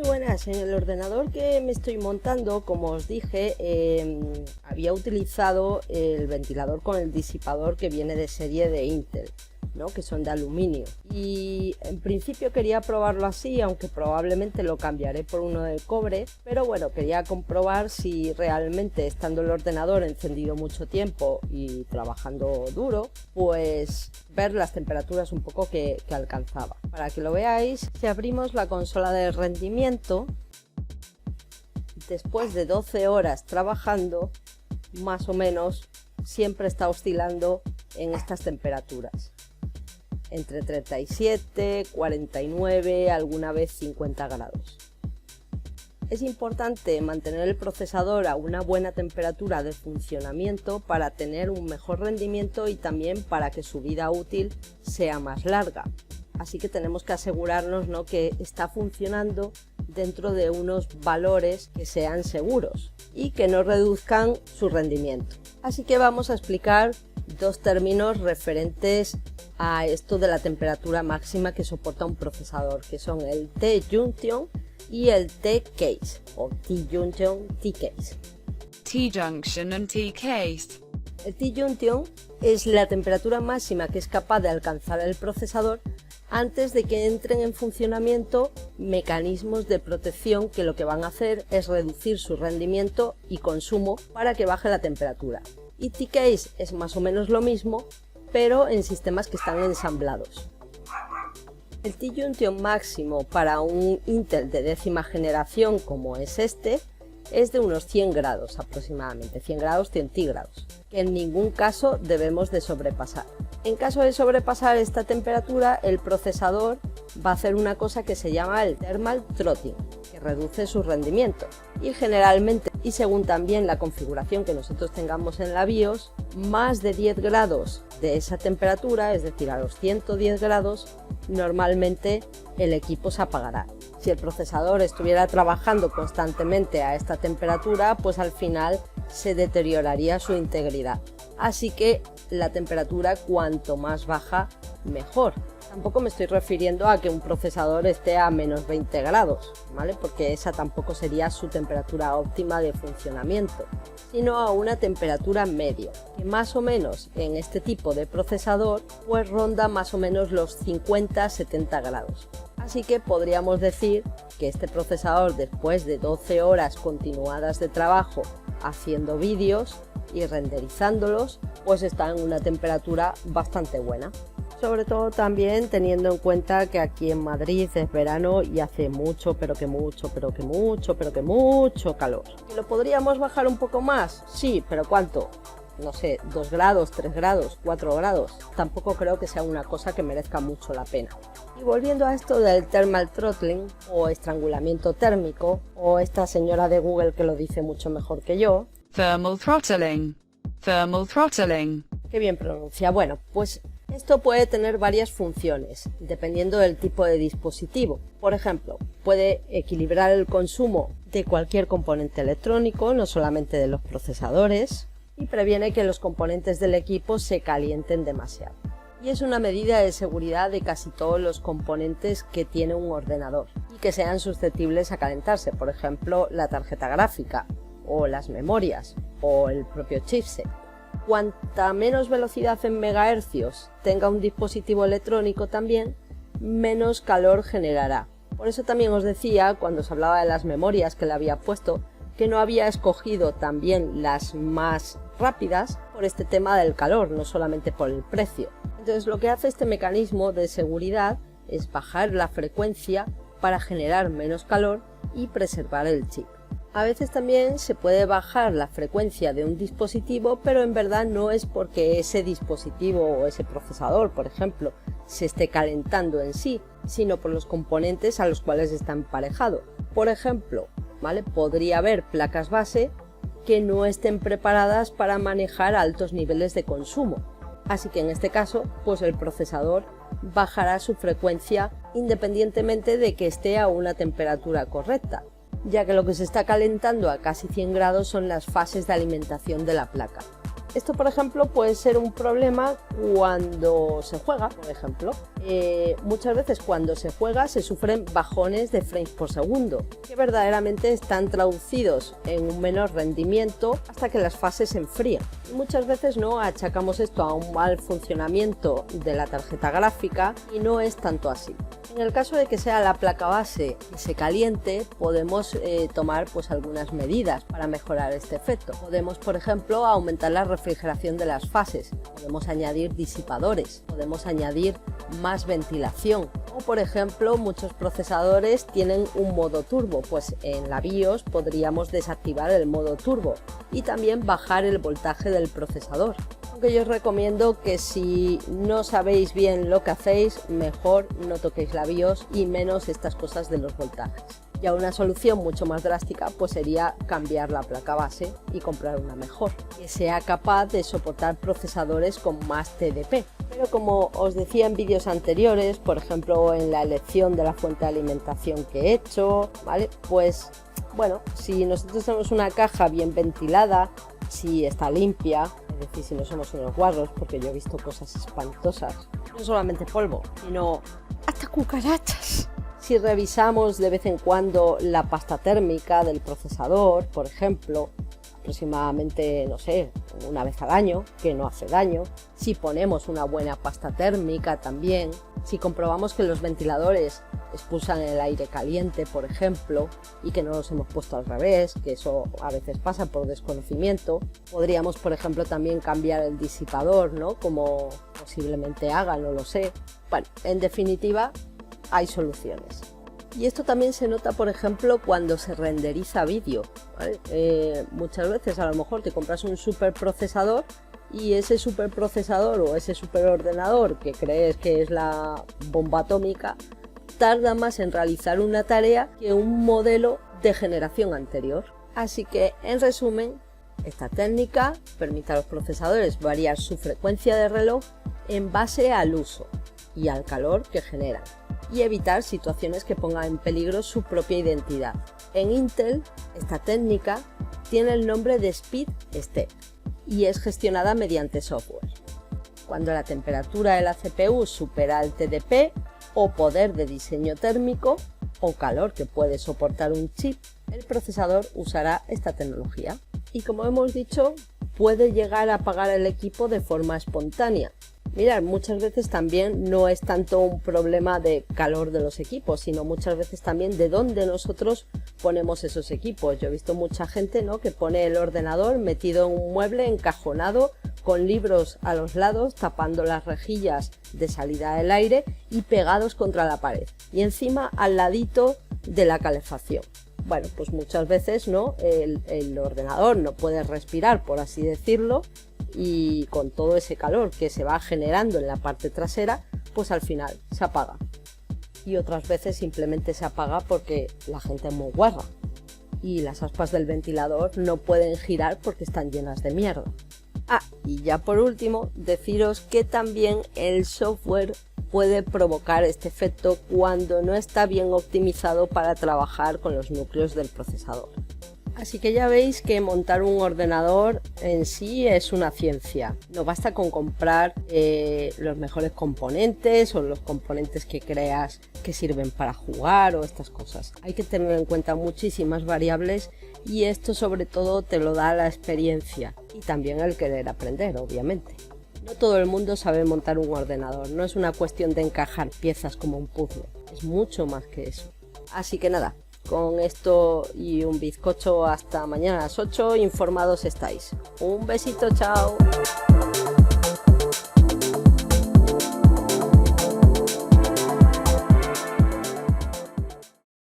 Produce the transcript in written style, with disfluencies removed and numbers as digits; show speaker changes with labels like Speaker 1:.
Speaker 1: Muy buenas, en el ordenador que me estoy montando, como os dije, había utilizado el ventilador con el disipador que viene de serie de Intel, ¿no? Que son de aluminio, y en principio quería probarlo así, aunque probablemente lo cambiaré por uno de cobre, pero bueno, quería comprobar si realmente, estando el ordenador encendido mucho tiempo y trabajando duro, pues ver las temperaturas un poco que alcanzaba. Para que lo veáis, si abrimos la consola de rendimiento, después de 12 horas trabajando, más o menos siempre está oscilando en estas temperaturas, entre 37, 49, alguna vez 50 grados. Es importante mantener el procesador a una buena temperatura de funcionamiento para tener un mejor rendimiento y también para que su vida útil sea más larga. Así que tenemos que asegurarnos, ¿no?, que está funcionando dentro de unos valores que sean seguros y que no reduzcan su rendimiento. Así que vamos a explicar dos términos referentes a esto de la temperatura máxima que soporta un procesador, que son el T-junction y el T-case, o T-junction, T-case.
Speaker 2: T-junction and T-case.
Speaker 1: El T-junction es la temperatura máxima que es capaz de alcanzar el procesador antes de que entren en funcionamiento mecanismos de protección que lo que van a hacer es reducir su rendimiento y consumo para que baje la temperatura. Y T-case es más o menos lo mismo, pero en sistemas que están ensamblados. El T-junction máximo para un Intel de 10ª generación como es este es de unos 100 grados aproximadamente, 100 grados centígrados, que en ningún caso debemos de sobrepasar. En caso de sobrepasar esta temperatura, el procesador va a hacer una cosa que se llama el thermal throttling, que reduce su rendimiento, y generalmente, y según también la configuración que nosotros tengamos en la BIOS, más de 10 grados de esa temperatura, es decir, a los 110 grados, normalmente el equipo se apagará. Si el procesador estuviera trabajando constantemente a esta temperatura, pues al final se deterioraría su integridad. Así que la temperatura cuanto más baja, mejor. Tampoco me estoy refiriendo a que un procesador esté a menos 20 grados, ¿vale? Porque esa tampoco sería su temperatura óptima de funcionamiento, sino a una temperatura media, que más o menos en este tipo de procesador pues ronda más o menos los 50-70 grados. Así que podríamos decir que este procesador, después de 12 horas continuadas de trabajo haciendo vídeos y renderizándolos, pues está en una temperatura bastante buena. Sobre todo también teniendo en cuenta que aquí en Madrid es verano y hace mucho, pero que mucho calor. ¿Que lo podríamos bajar un poco más? Sí, pero ¿cuánto? No sé, 2 grados, 3 grados, 4 grados. Tampoco creo que sea una cosa que merezca mucho la pena. Y volviendo a esto del thermal throttling o estrangulamiento térmico, o esta señora de Google que lo dice mucho mejor que yo.
Speaker 2: Thermal throttling. Thermal throttling.
Speaker 1: Qué bien pronuncia. Bueno, pues esto puede tener varias funciones, dependiendo del tipo de dispositivo. Por ejemplo, puede equilibrar el consumo de cualquier componente electrónico, no solamente de los procesadores, y previene que los componentes del equipo se calienten demasiado. Y es una medida de seguridad de casi todos los componentes que tiene un ordenador y que sean susceptibles a calentarse, por ejemplo, la tarjeta gráfica, o las memorias, o el propio chipset. Cuanta menos velocidad en megahercios tenga un dispositivo electrónico también, menos calor generará. Por eso también os decía, cuando os hablaba de las memorias que le había puesto, que no había escogido también las más rápidas por este tema del calor, no solamente por el precio. Entonces lo que hace este mecanismo de seguridad es bajar la frecuencia para generar menos calor y preservar el chip. A veces también se puede bajar la frecuencia de un dispositivo, pero en verdad no es porque ese dispositivo o ese procesador, por ejemplo, se esté calentando en sí, sino por los componentes a los cuales está emparejado. Por ejemplo, ¿vale?, podría haber placas base que no estén preparadas para manejar altos niveles de consumo. Así que en este caso, pues el procesador bajará su frecuencia independientemente de que esté a una temperatura correcta, ya que lo que se está calentando a casi 100 grados son las fases de alimentación de la placa. Esto, por ejemplo, puede ser un problema cuando se juega, por ejemplo. Muchas veces cuando se juega se sufren bajones de frames por segundo, que verdaderamente están traducidos en un menor rendimiento hasta que las fases se enfrían. Y muchas veces no achacamos esto a un mal funcionamiento de la tarjeta gráfica y no es tanto así. En el caso de que sea la placa base que se caliente, podemos tomar pues algunas medidas para mejorar este efecto. Podemos, por ejemplo, aumentar la refrigeración de las fases, podemos añadir disipadores, podemos añadir más ventilación, o por ejemplo muchos procesadores tienen un modo turbo, pues en la BIOS podríamos desactivar el modo turbo y también bajar el voltaje del procesador. Aunque yo os recomiendo que si no sabéis bien lo que hacéis, mejor no toquéis la BIOS y menos estas cosas de los voltajes. Ya una solución mucho más drástica pues sería cambiar la placa base y comprar una mejor, que sea capaz de soportar procesadores con más TDP. Pero como os decía en vídeos anteriores, por ejemplo en la elección de la fuente de alimentación que he hecho, ¿vale? Pues bueno, si nosotros tenemos una caja bien ventilada, si está limpia, es decir, si no somos unos guarros, porque yo he visto cosas espantosas, no solamente polvo, sino hasta cucarachas. Si revisamos de vez en cuando la pasta térmica del procesador, por ejemplo, aproximadamente, no sé, una vez al año, que no hace daño. Si ponemos una buena pasta térmica también. Si comprobamos que los ventiladores expulsan el aire caliente, por ejemplo, y que no los hemos puesto al revés, que eso a veces pasa por desconocimiento. Podríamos, por ejemplo, también cambiar el disipador, ¿no? Como posiblemente haga, no lo sé. Bueno, en definitiva, hay soluciones. Y esto también se nota, por ejemplo, cuando se renderiza vídeo, ¿vale? Muchas veces a lo mejor te compras un superprocesador y ese superprocesador o ese superordenador que crees que es la bomba atómica tarda más en realizar una tarea que un modelo de generación anterior. Así que, en resumen, esta técnica permite a los procesadores variar su frecuencia de reloj en base al uso y al calor que generan, y evitar situaciones que pongan en peligro su propia identidad. En Intel, esta técnica tiene el nombre de Speed Step y es gestionada mediante software. Cuando la temperatura de la CPU supera el TDP o poder de diseño térmico o calor que puede soportar un chip, el procesador usará esta tecnología. Y como hemos dicho, puede llegar a apagar el equipo de forma espontánea. Mirad, muchas veces también no es tanto un problema de calor de los equipos, sino muchas veces también de dónde nosotros ponemos esos equipos. Yo he visto mucha gente, ¿no?, que pone el ordenador metido en un mueble encajonado con libros a los lados, tapando las rejillas de salida del aire y pegados contra la pared. Y encima al ladito de la calefacción. Bueno, pues muchas veces, ¿no?, el ordenador no puede respirar, por así decirlo, y con todo ese calor que se va generando en la parte trasera, pues al final se apaga. Y otras veces simplemente se apaga porque la gente es muy guarra y las aspas del ventilador no pueden girar porque están llenas de mierda. Ah, y ya por último, deciros que también el software puede provocar este efecto cuando no está bien optimizado para trabajar con los núcleos del procesador. Así que ya veis que montar un ordenador en sí es una ciencia. No basta con comprar los mejores componentes o los componentes que creas que sirven para jugar o estas cosas. Hay que tener en cuenta muchísimas variables y esto sobre todo te lo da la experiencia y también el querer aprender, obviamente. No todo el mundo sabe montar un ordenador, no es una cuestión de encajar piezas como un puzzle, es mucho más que eso. Así que nada. Con esto y un bizcocho hasta mañana a las 8, informados estáis. Un besito, chao.